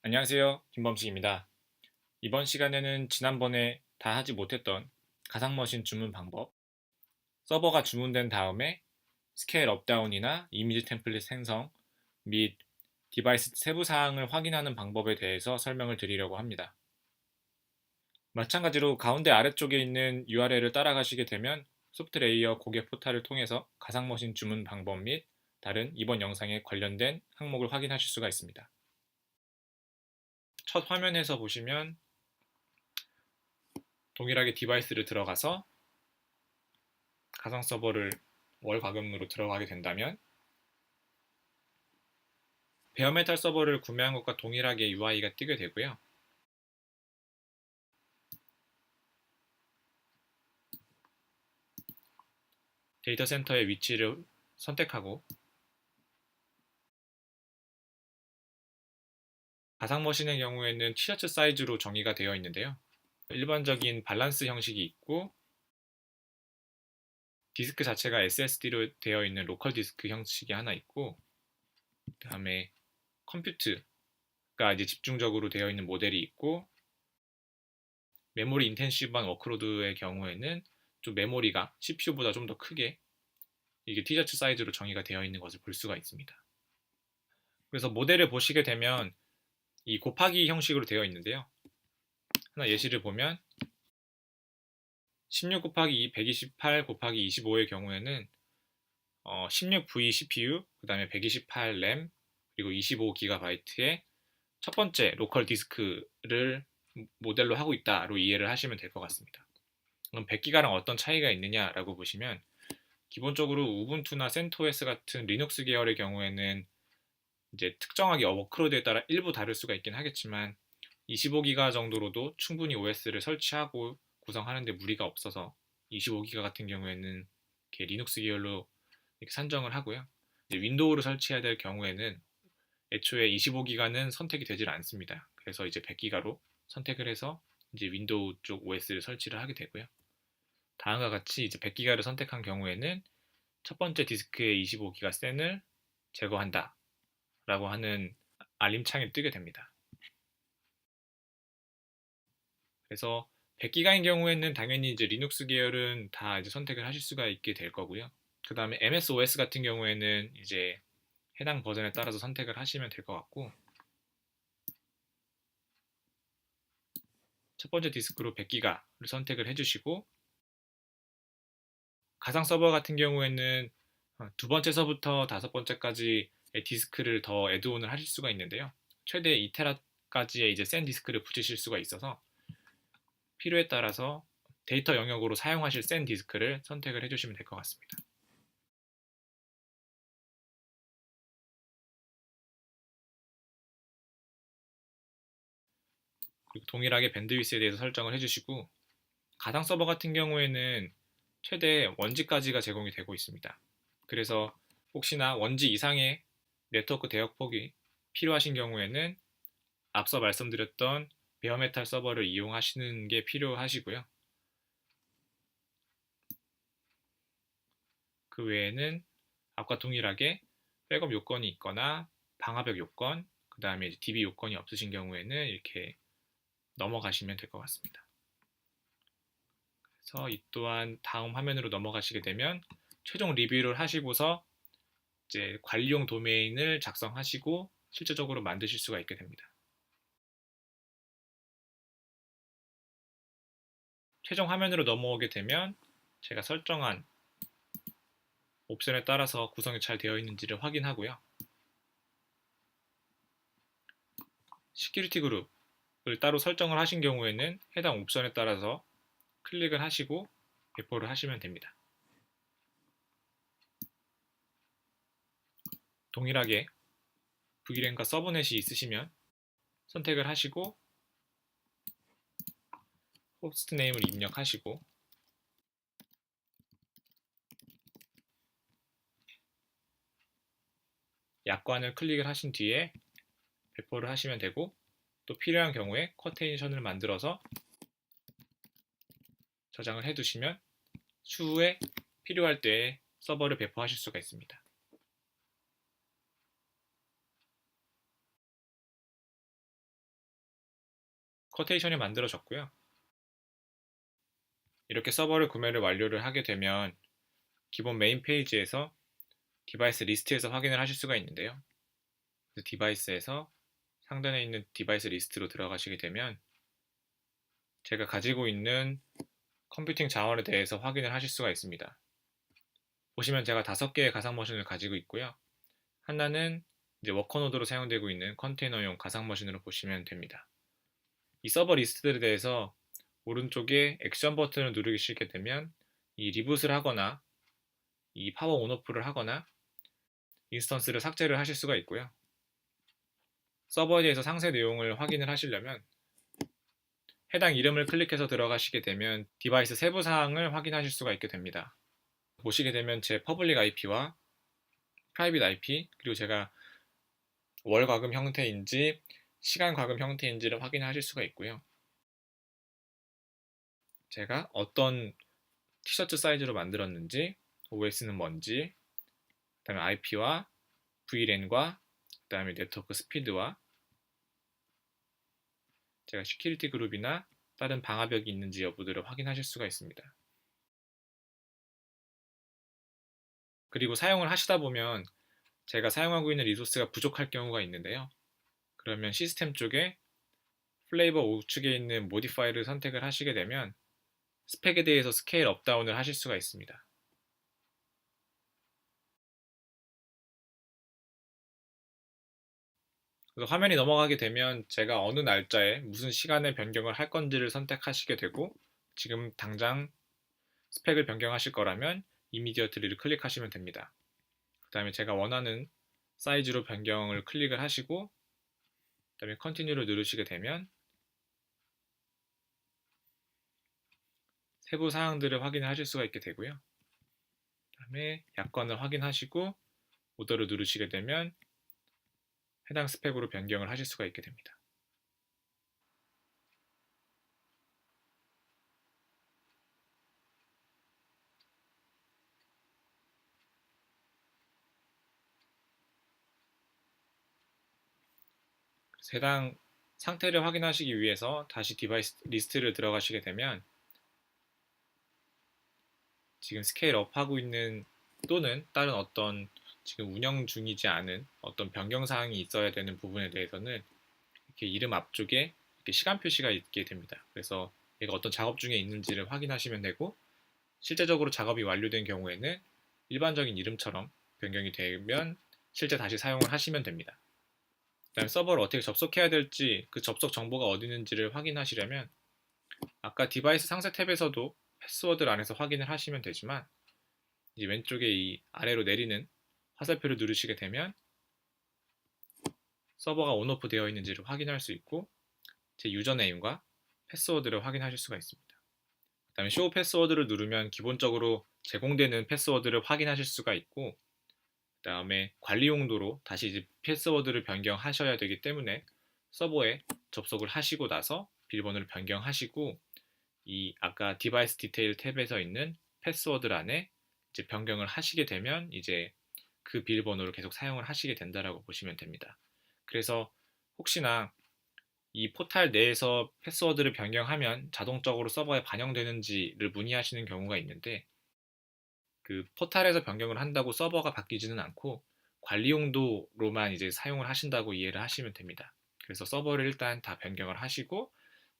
안녕하세요. 김범식입니다. 이번 시간에는 지난번에 다 하지 못했던 가상머신 주문 방법, 서버가 주문된 다음에 스케일 업다운이나 이미지 템플릿 생성 및 디바이스 세부 사항을 확인하는 방법에 대해서 설명을 드리려고 합니다. 마찬가지로 가운데 아래쪽에 있는 URL을 따라가시게 되면 소프트레이어 고객 포탈을 통해서 가상머신 주문 방법 및 다른 이번 영상에 관련된 항목을 확인하실 수가 있습니다. 첫 화면에서 보시면 동일하게 디바이스를 들어가서 가상 서버를 월 과금으로 들어가게 된다면 베어메탈 서버를 구매한 것과 동일하게 UI가 뜨게 되고요. 데이터 센터의 위치를 선택하고 가상 머신의 경우에는 티셔츠 사이즈로 정의가 되어 있는데요. 일반적인 밸런스 형식이 있고 디스크 자체가 SSD로 되어 있는 로컬 디스크 형식이 하나 있고 그 다음에 컴퓨트가 이제 집중적으로 되어 있는 모델이 있고 메모리 인텐시브한 워크로드의 경우에는 좀 메모리가 CPU보다 좀 더 크게 이게 티셔츠 사이즈로 정의가 되어 있는 것을 볼 수가 있습니다. 그래서 모델을 보시게 되면 이 곱하기 형식으로 되어 있는데요. 하나 예시를 보면 16 곱하기 2, 128 곱하기 25의 경우에는 16V CPU, 그 다음에 128 램, 그리고 25GB의 첫 번째 로컬 디스크를 모델로 하고 있다로 이해를 하시면 될 것 같습니다. 그럼 100기가랑 어떤 차이가 있느냐라고 보시면 기본적으로 우분투나 센토스 같은 리눅스 계열의 경우에는 이제 특정하게 워크로드에 따라 일부 다를 수가 있긴 하겠지만 25기가 정도로도 충분히 OS를 설치하고 구성하는 데 무리가 없어서 25기가 같은 경우에는 이렇게 리눅스 계열로 이렇게 산정을 하고요. 이제 윈도우를 설치해야 될 경우에는 애초에 25기가는 선택이 되질 않습니다. 그래서 이제 100기가로 선택을 해서 이제 윈도우 쪽 OS를 설치를 하게 되고요. 다음과 같이 이제 100기가를 선택한 경우에는 첫 번째 디스크의 25기가 센을 제거한다 라고 하는 알림창이 뜨게 됩니다. 그래서 100기가인 경우에는 당연히 이제 리눅스 계열은 다 이제 선택을 하실 수가 있게 될 거고요. 그 다음에 MSOS 같은 경우에는 이제 해당 버전에 따라서 선택을 하시면 될 것 같고 첫 번째 디스크로 100기가를 선택을 해주시고 가상 서버 같은 경우에는 두 번째서부터 다섯 번째까지 디스크를 더 애드온을 하실 수가 있는데요. 최대 2테라까지의 이제 센 디스크를 붙이실 수가 있어서 필요에 따라서 데이터 영역으로 사용하실 센 디스크를 선택을 해주시면 될 것 같습니다. 그리고 동일하게 밴드위스에 대해서 설정을 해주시고 가상 서버 같은 경우에는 최대 1G까지가 제공이 되고 있습니다. 그래서 혹시나 1G 이상의 네트워크 대역폭이 필요하신 경우에는 앞서 말씀드렸던 베어메탈 서버를 이용하시는 게 필요하시고요. 그 외에는 앞과 동일하게 백업 요건이 있거나 방화벽 요건, 그 다음에 DB 요건이 없으신 경우에는 이렇게 넘어가시면 될 것 같습니다. 그래서 이 또한 다음 화면으로 넘어가시게 되면 최종 리뷰를 하시고서 이제 관리용 도메인을 작성하시고 실제적으로 만드실 수가 있게 됩니다. 최종 화면으로 넘어오게 되면 제가 설정한 옵션에 따라서 구성이 잘 되어 있는지를 확인하고요. 시큐리티 그룹을 따로 설정을 하신 경우에는 해당 옵션에 따라서 클릭을 하시고 배포를 하시면 됩니다. 동일하게 VLAN과 서브넷이 있으시면 선택을 하시고 호스트 네임을 입력하시고 약관을 클릭을 하신 뒤에 배포를 하시면 되고 또 필요한 경우에 쿼테이션을 만들어서 저장을 해두시면 추후에 필요할 때에 서버를 배포하실 수가 있습니다. 쿼테이션이 만들어졌고요. 이렇게 서버를 구매를 완료를 하게 되면 기본 메인 페이지에서 디바이스 리스트에서 확인을 하실 수가 있는데요. 그래서 디바이스에서 상단에 있는 디바이스 리스트로 들어가시게 되면 제가 가지고 있는 컴퓨팅 자원에 대해서 확인을 하실 수가 있습니다. 보시면 제가 5개의 가상머신을 가지고 있고요. 하나는 이제 워커노드로 사용되고 있는 컨테이너용 가상머신으로 보시면 됩니다. 이 서버 리스트들에 대해서 오른쪽에 액션 버튼을 누르시게 되면 이 리붓을 하거나 이 파워 온오프를 하거나 인스턴스를 삭제를 하실 수가 있고요. 서버에 대해서 상세 내용을 확인을 하시려면 해당 이름을 클릭해서 들어가시게 되면 디바이스 세부 사항을 확인하실 수가 있게 됩니다. 보시게 되면 제 퍼블릭 IP와 프라이빗 IP 그리고 제가 월 과금 형태인지 시간 과금 형태인지를 확인하실 수가 있고요. 제가 어떤 티셔츠 사이즈로 만들었는지, OS는 뭔지, 그 다음에 IP와 VLAN과 그 다음에 네트워크 스피드와 제가 시큐리티 그룹이나 다른 방화벽이 있는지 여부들을 확인하실 수가 있습니다. 그리고 사용을 하시다 보면 제가 사용하고 있는 리소스가 부족할 경우가 있는데요. 그러면 시스템 쪽에 플레이버 우측에 있는 모디파이를 선택을 하시게 되면 스펙에 대해서 스케일 업다운을 하실 수가 있습니다. 그래서 화면이 넘어가게 되면 제가 어느 날짜에 무슨 시간에 변경을 할 건지를 선택하시게 되고 지금 당장 스펙을 변경하실 거라면 이미디어트리를 클릭하시면 됩니다. 그 다음에 제가 원하는 사이즈로 변경을 클릭을 하시고 그 다음에 컨티뉴를 누르시게 되면 세부 사항들을 확인을 하실 수가 있게 되고요. 그 다음에 약관을 확인하시고 오더를 누르시게 되면 해당 스펙으로 변경을 하실 수가 있게 됩니다. 그래서 해당 상태를 확인하시기 위해서 다시 디바이스 리스트를 들어가시게 되면 지금 스케일업 하고 있는 또는 다른 어떤 지금 운영 중이지 않은 어떤 변경사항이 있어야 되는 부분에 대해서는 이렇게 이름 앞쪽에 이렇게 시간 표시가 있게 됩니다. 그래서 얘가 어떤 작업 중에 있는지를 확인하시면 되고 실제적으로 작업이 완료된 경우에는 일반적인 이름처럼 변경이 되면 실제 다시 사용을 하시면 됩니다. 그다음에 서버를 어떻게 접속해야 될지 그 접속 정보가 어디 있는지를 확인하시려면 아까 디바이스 상세 탭에서도 패스워드를 안에서 확인을 하시면 되지만 이제 왼쪽에 이 아래로 내리는 화살표를 누르시게 되면 서버가 온오프 되어 있는지를 확인할 수 있고 제 유저네임과 패스워드를 확인하실 수가 있습니다. 그 다음에 쇼 패스워드를 누르면 기본적으로 제공되는 패스워드를 확인하실 수가 있고 그 다음에 관리 용도로 다시 이제 패스워드를 변경하셔야 되기 때문에 서버에 접속을 하시고 나서 비밀번호를 변경하시고 이 아까 디바이스 디테일 탭에서 있는 패스워드란에 이제 변경을 하시게 되면 이제 그 비밀번호를 계속 사용을 하시게 된다라고 보시면 됩니다. 그래서 혹시나 이 포탈 내에서 패스워드를 변경하면 자동적으로 서버에 반영되는지를 문의하시는 경우가 있는데 그 포탈에서 변경을 한다고 서버가 바뀌지는 않고 관리 용도로만 이제 사용을 하신다고 이해를 하시면 됩니다. 그래서 서버를 일단 다 변경을 하시고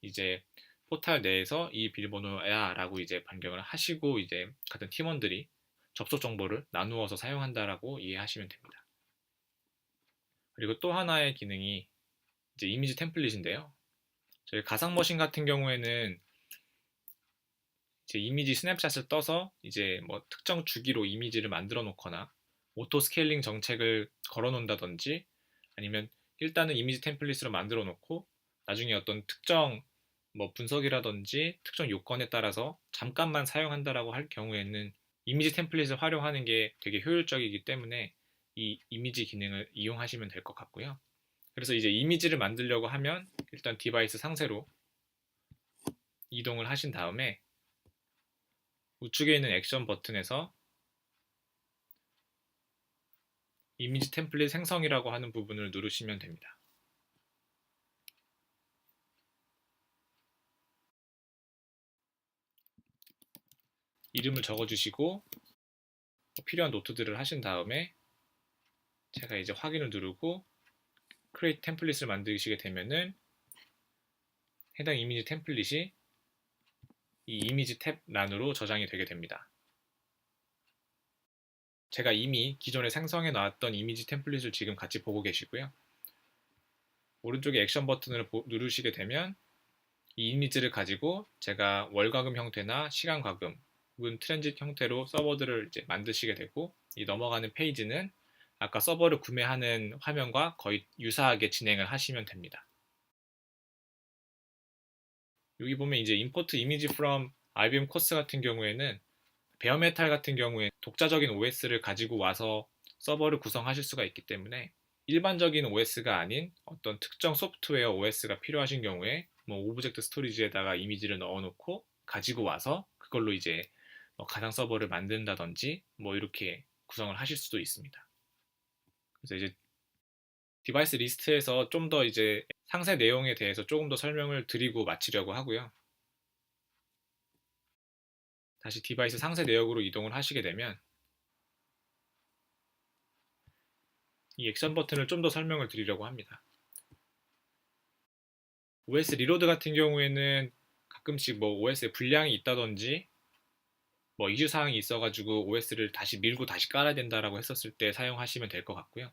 이제 포탈 내에서 이 비밀번호야 라고 이제 변경을 하시고 이제 같은 팀원들이 접속 정보를 나누어서 사용한다라고 이해하시면 됩니다. 그리고 또 하나의 기능이 이제 이미지 템플릿인데요. 저희 가상머신 같은 경우에는 이제 이미지 스냅샷을 떠서 이제 뭐 특정 주기로 이미지를 만들어 놓거나 오토 스케일링 정책을 걸어 놓는다든지 아니면 일단은 이미지 템플릿으로 만들어 놓고 나중에 어떤 특정 뭐 분석이라든지 특정 요건에 따라서 잠깐만 사용한다라고 할 경우에는 이미지 템플릿을 활용하는 게 되게 효율적이기 때문에 이 이미지 기능을 이용하시면 될 것 같고요. 그래서 이제 이미지를 만들려고 하면 일단 디바이스 상세로 이동을 하신 다음에 우측에 있는 액션 버튼에서 이미지 템플릿 생성이라고 하는 부분을 누르시면 됩니다. 이름을 적어주시고 필요한 노트들을 하신 다음에 제가 이제 확인을 누르고 Create 템플릿을 만드시게 되면은 해당 이미지 템플릿이 이 이미지 탭 란으로 저장이 되게 됩니다. 제가 이미 기존에 생성해 놨던 이미지 템플릿을 지금 같이 보고 계시고요. 오른쪽에 액션 버튼을 누르시게 되면 이 이미지를 가지고 제가 월과금 형태나 시간과금 혹은 트랜짓 형태로 서버들을 이제 만드시게 되고, 이 넘어가는 페이지는 아까 서버를 구매하는 화면과 거의 유사하게 진행을 하시면 됩니다. 여기 보면 이제 import image from IBM 코스 같은 경우에는 베어메탈 같은 경우에 독자적인 OS를 가지고 와서 서버를 구성하실 수가 있기 때문에 일반적인 OS가 아닌 어떤 특정 소프트웨어 OS가 필요하신 경우에 뭐 오브젝트 스토리지에다가 이미지를 넣어놓고 가지고 와서 그걸로 이제 가상 서버를 만든다든지 뭐 이렇게 구성을 하실 수도 있습니다. 그래서 이제 디바이스 리스트에서 좀 더 이제 상세 내용에 대해서 조금 더 설명을 드리고 마치려고 하고요. 다시 디바이스 상세 내역으로 이동을 하시게 되면 이 액션 버튼을 좀 더 설명을 드리려고 합니다. OS 리로드 같은 경우에는 가끔씩 뭐 OS에 불량이 있다든지 뭐 이슈 사항이 있어가지고 OS를 다시 밀고 다시 깔아야 된다라고 했었을 때 사용하시면 될 것 같고요.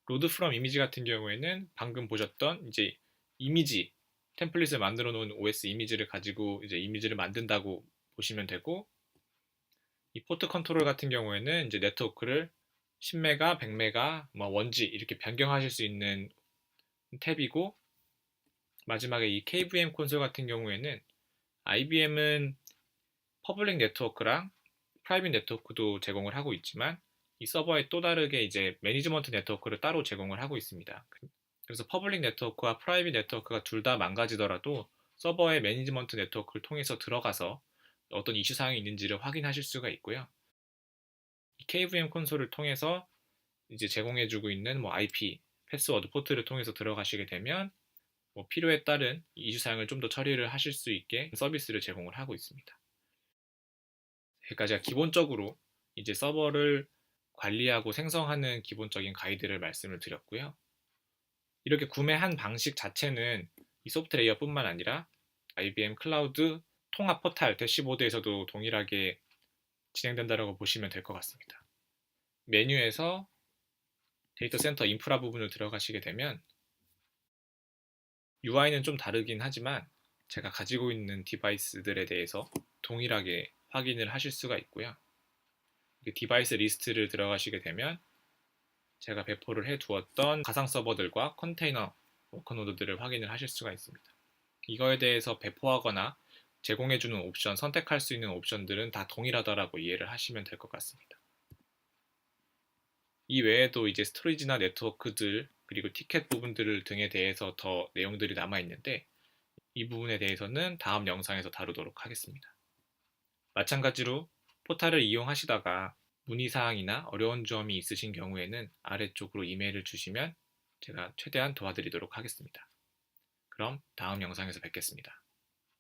로드 프롬 이미지 같은 경우에는 방금 보셨던 이제 이미지 템플릿을 만들어 놓은 OS 이미지를 가지고 이제 이미지를 만든다고 보시면 되고, 이 포트 컨트롤 같은 경우에는 이제 네트워크를 10메가, 100메가, 뭐 원지 이렇게 변경하실 수 있는 탭이고, 마지막에 이 KVM 콘솔 같은 경우에는 IBM은 퍼블릭 네트워크랑 프라이빗 네트워크도 제공을 하고 있지만 이 서버에 또 다르게 이제 매니지먼트 네트워크를 따로 제공을 하고 있습니다. 그래서 퍼블릭 네트워크와 프라이빗 네트워크가 둘 다 망가지더라도 서버의 매니지먼트 네트워크를 통해서 들어가서 어떤 이슈 사항이 있는지를 확인하실 수가 있고요. KVM 콘솔을 통해서 이제 제공해주고 있는 뭐 IP, 패스워드 포트를 통해서 들어가시게 되면 뭐 필요에 따른 이슈 사항을 좀 더 처리를 하실 수 있게 서비스를 제공을 하고 있습니다. 그러니까 제가 기본적으로 이제 서버를 관리하고 생성하는 기본적인 가이드를 말씀을 드렸고요. 이렇게 구매한 방식 자체는 이 소프트 레이어뿐만 아니라 IBM 클라우드 통합 포탈 대시보드에서도 동일하게 진행된다고 보시면 될 것 같습니다. 메뉴에서 데이터 센터 인프라 부분을 들어가시게 되면 UI는 좀 다르긴 하지만 제가 가지고 있는 디바이스들에 대해서 동일하게 확인을 하실 수가 있고요. 디바이스 리스트를 들어가시게 되면 제가 배포를 해 두었던 가상 서버들과 컨테이너 워커노드들을 확인을 하실 수가 있습니다. 이거에 대해서 배포하거나 제공해주는 옵션, 선택할 수 있는 옵션들은 다 동일하다라고 이해를 하시면 될 것 같습니다. 이 외에도 이제 스토리지나 네트워크들 그리고 티켓 부분들 등에 대해서 더 내용들이 남아 있는데 이 부분에 대해서는 다음 영상에서 다루도록 하겠습니다. 마찬가지로 포탈을 이용하시다가 문의사항이나 어려운 점이 있으신 경우에는 아래쪽으로 이메일을 주시면 제가 최대한 도와드리도록 하겠습니다. 그럼 다음 영상에서 뵙겠습니다.